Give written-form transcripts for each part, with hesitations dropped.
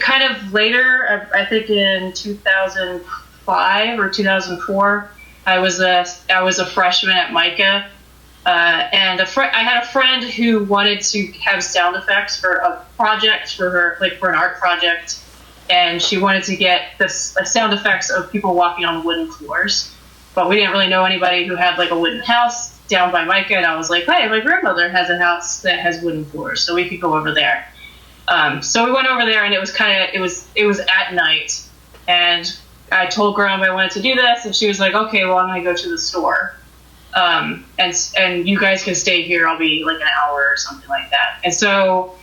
kind of later, I think in 2005 or 2004, I was a freshman at Micah, and I had a friend who wanted to have sound effects for a project for her, like for an art project, and she wanted to get this sound effects of people walking on wooden floors. But we didn't really know anybody who had like a wooden house down by Micah, and I was like, hey, my grandmother has a house that has wooden floors, so we could go over there. So we went over there, and it was at night, and I told Grandma I wanted to do this, and she was like, okay, well, I'm going to go to the store, and you guys can stay here. I'll be like an hour or something like that. And so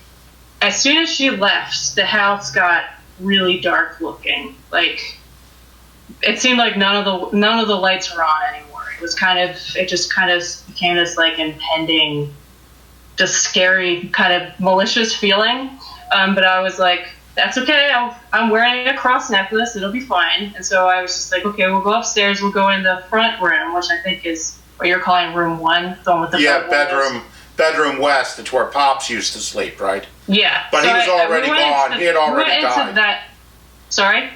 as soon as she left, the house got really dark looking. Like, it seemed like none of the lights were on anymore. It just kind of became this like impending, just scary kind of malicious feeling. But I was like, that's okay. I'm wearing a cross necklace. It'll be fine. And so I was just like, okay, we'll go upstairs. We'll go in the front room, which I think is what you're calling room 1, the one with the bedroom west. It's where Pops used to sleep, right? Yeah. But he was already gone. He had already died. Sorry?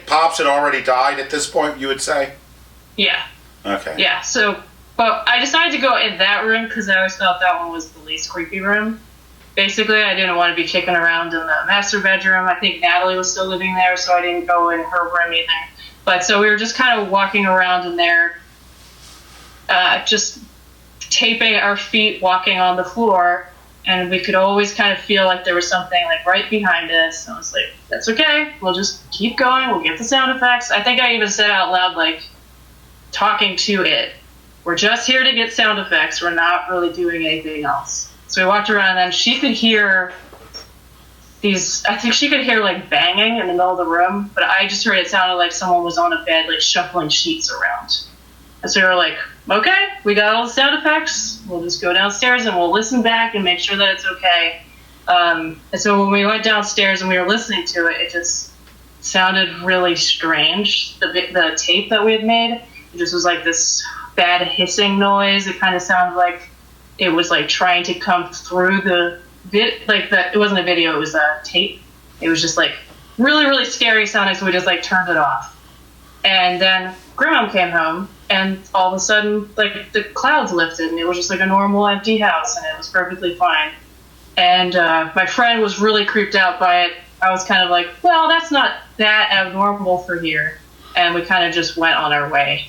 Pops had already died at this point, you would say? Yeah. Okay. Yeah. So, but I decided to go in that room because I always felt that one was the least creepy room. Basically, I didn't want to be kicking around in the master bedroom. I think Natalie was still living there, so I didn't go in her room either. But so we were just kind of walking around in there, just taping our feet, walking on the floor, and we could always kind of feel like there was something like right behind us. And I was like, that's okay. We'll just keep going. We'll get the sound effects. I think I even said out loud, like, talking to it, we're just here to get sound effects. We're not really doing anything else. So we walked around, and she could hear I think she could hear like banging in the middle of the room, but I just heard it sounded like someone was on a bed, like shuffling sheets around. And so we were like, okay, we got all the sound effects. We'll just go downstairs and we'll listen back and make sure that it's okay. And so when we went downstairs and we were listening to it, it just sounded really strange. The tape that we had made, it just was like this bad hissing noise. It kind of sounded like it was like trying to come through it wasn't a video, it was a tape. It was just like really, really scary sounding, so we just like turned it off. And then Grandma came home, and all of a sudden, like, the clouds lifted, and it was just like a normal empty house, and it was perfectly fine. And my friend was really creeped out by it. I was kind of like, well, that's not that abnormal for here. And we kind of just went on our way.